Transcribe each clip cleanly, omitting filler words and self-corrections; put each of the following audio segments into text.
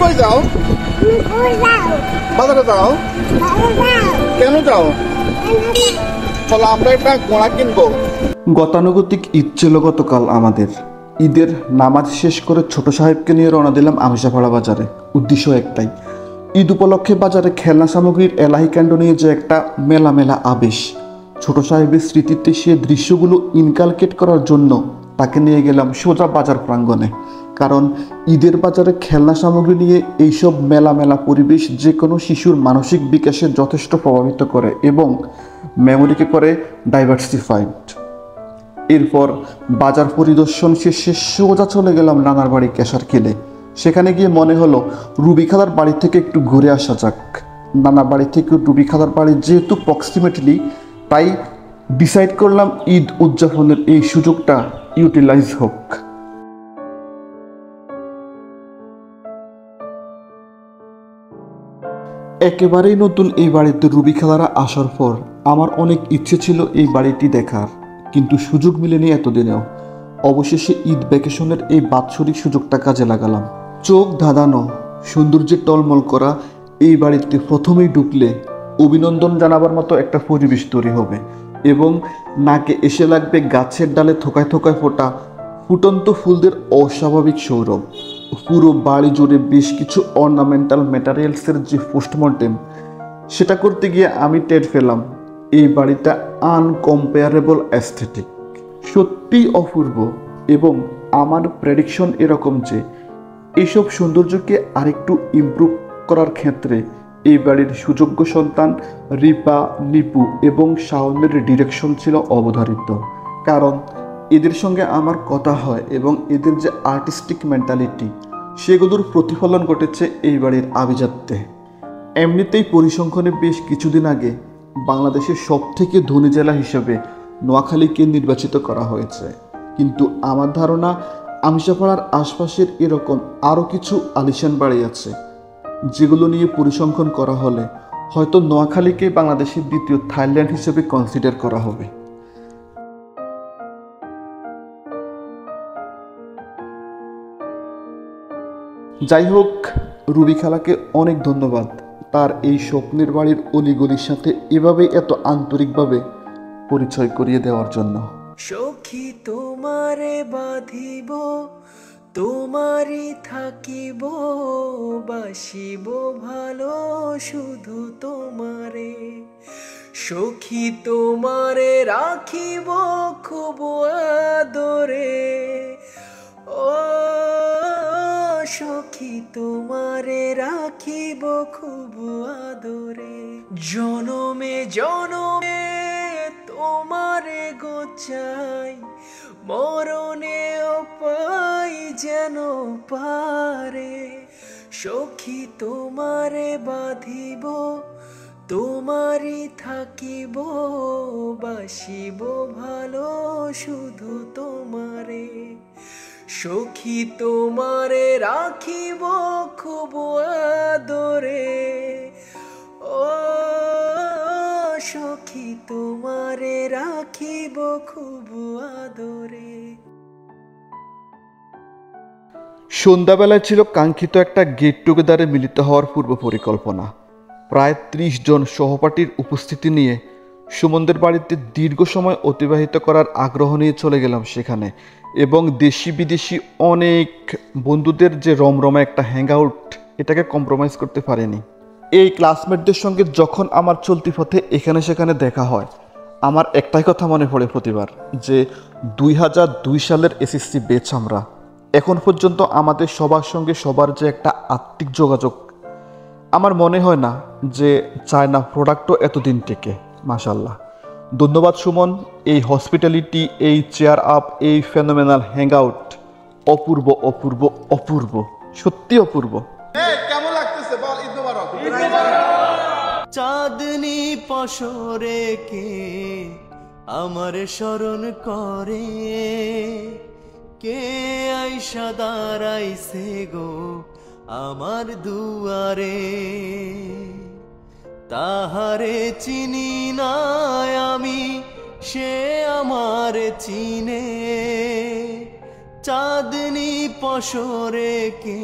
কই যাও? বাজারে যাও? কেন যাও? চলো আমরা একটা ঘোড়া কিনবো। গতানুগতিক ঈদ ছিল গতকাল আমাদের। ঈদের নামাজ শেষ করে ছোট সাহেবকে নিয়ে রওনা দিলাম আমিষাপাড়া বাজারে। উদ্দেশ্য একটাই, ঈদ উপলক্ষে বাজারে খেলনা সামগ্রীর এলাহি কাণ্ড নিয়ে যে একটা মেলা মেলা আবেশ, ছোট সাহেবের স্মৃতিতে সে দৃশ্যগুলো ইনকালকেট করার জন্য তাকে নিয়ে গেলাম সোজা বাজার প্রাঙ্গণে। কারণ ঈদের বাজারে খেলনা সামগ্রী নিয়ে এইসব মেলা মেলা পরিবেশ যে কোনো শিশুর মানসিক বিকাশে যথেষ্ট প্রভাবিত করে এবং মেমোরিকে করে ডাইভার্সিফাইড। এরপর বাজার পরিদর্শন শেষে সোজা চলে গেলাম নানার বাড়ি কেশারখিলে। সেখানে গিয়ে মনে হলো রুবি খালার বাড়ি থেকে একটু ঘুরে আসা যাক। নানা বাড়ি থেকে রুবি খালার বাড়ি যেহেতু প্রক্সিমেটলি, তাই ডিসাইড করলাম ঈদ উদযাপনের এই সুযোগটা ইউটিলাইজ হোক। একেবারেই নতুন এই বাড়িতে রুবি খালারা আসার পর আমার অনেক ইচ্ছে ছিল এই বাড়িটি দেখার, কিন্তু সুযোগ মিলেনি এতদিনেও। অবশেষে ঈদ ভ্যাকেশনের এই বাৎসরিক সুযোগটা কাজে লাগালাম। চোখ ধাঁধানো সৌন্দর্যে টলমল করা এই বাড়িতে প্রথমেই ঢুকলে অভিনন্দন জানাবার মতো একটা পরিবেশ তৈরি হবে এবং নাকে এসে লাগবে গাছের ডালে থোকায় থোকায় ফোটা ফুটন্ত ফুলদের অস্বাভাবিক সৌরভ। পুরো বাড়ি জুড়ে বেশ কিছু অর্নামেন্টাল ম্যাটেরিয়ালসের যে পোস্টমর্টেম, সেটা করতে গিয়ে আমি টের পেলাম এই বাড়িটা আনকম্পেয়ারেবল অ্যাস্থেটিক, সত্যিই অপূর্ব। এবং আমার প্রেডিকশন এরকম যে এইসব সৌন্দর্যকে আরেকটু ইমপ্রুভ করার ক্ষেত্রে এই বাড়ির সুযোগ্য সন্তান রিপা, নিপু এবং শাওনের ডিরেকশন ছিল অবধারিত। কারণ এদের সঙ্গে আমার কথা হয় এবং এদের যে আর্টিস্টিক মেন্টালিটি, সেগুলোর প্রতিফলন ঘটেছে এই বাড়ির আভিজাত্যে। এমনিতেই পরিসংখ্যানে বেশ কিছুদিন আগে বাংলাদেশের সবথেকে ধনী জেলা হিসেবে নোয়াখালীকে নির্বাচিত করা হয়েছে, কিন্তু আমার ধারণা আমিষাপাড়ার আশপাশের এরকম আরও কিছু আলিশান বাড়ি আছে যেগুলো নিয়ে পরিসংখ্যান করা হলে হয়তো নোয়াখালীকে বাংলাদেশের দ্বিতীয় থাইল্যান্ড হিসেবে কনসিডার করা হবে। যাই হোক, রুবি খালাকে অনেক ধন্যবাদ তার এই স্বপ্নের বাড়ির অলিগলির সাথে এভাবেই এত আন্তরিকভাবে পরিচয় করিয়ে দেওয়ার জন্য। সখী তোমারে বাঁধিব, তোমারই থাকিব, বাসিব ভালো শুধু তোমারে। সখী তোমারে রাখিব খুব আদরে, ও সখী তোমারে রাখিব খুব আদরে। জনমে জনমে তোমারে গোচাই, মরণেও পাই যেন পারে। সখী তোমারে বাঁধিব, তোমারই থাকিব, বাসিব ভালো শুধু তোমারে। সখী তোমারে রাখিব খুব আদরে, ও সখী তোমারে রাখিব খুব আদরে। সন্ধ্যাবেলায় ছিল কাঙ্ক্ষিত একটা গেট টুগেদারে মিলিত হওয়ার পূর্ব পরিকল্পনা। প্রায় 30 জন সহপাঠীর উপস্থিতি নিয়ে সুমনদের বাড়িতে দীর্ঘ সময় অতিবাহিত করার আগ্রহ নিয়ে চলে গেলাম সেখানে এবং দেশি বিদেশি অনেক বন্ধুদের যে রমরমা একটা হ্যাংআউট, এটাকে কম্প্রোমাইজ করতে পারিনি। এই ক্লাসমেটদের সঙ্গে যখন আমার চলতি পথে এখানে সেখানে দেখা হয়, আমার একটাই কথা মনে পড়ে প্রতিবার, যে 2002 সালের এসএসসি ব্যাচ আমরা। এখন পর্যন্ত আমাদের সবার সঙ্গে সবার যে একটা আত্মিক যোগাযোগ, আমার মনে হয় না যে চায়না প্রোডাক্টও এতদিন টেকে। মাশাল্লাহ, ধন্যবাদ সুমন। এই হসপিটালিটি, এই চেয়ার আপ, এই ফেনোমেনাল হ্যাংআউট অপূর্ব অপূর্ব অপূর্ব, সত্যি অপূর্ব। কেমন লাগতেছে বল? ঈদ মোবারক। চাঁদনি পশরে কে আমার স্মরণ করে, কে আইসা দাঁড়াইছে গো আমার দুয়ারে। তাহারে চিনি না আমি, সে আমার চিনে। চাঁদনি পশরে কে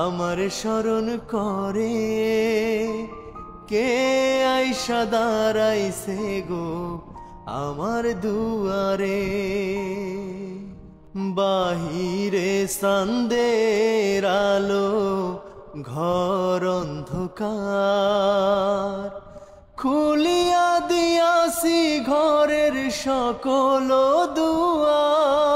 আমার স্মরণ করে, কে আইসা দাঁড়াইছে গো আমার দুয়ারে। বাহিরে চাঁদের আলো, ঘর অন্ধকার, খুলিয়া দিয়াছি ঘরের সকল দুয়ার।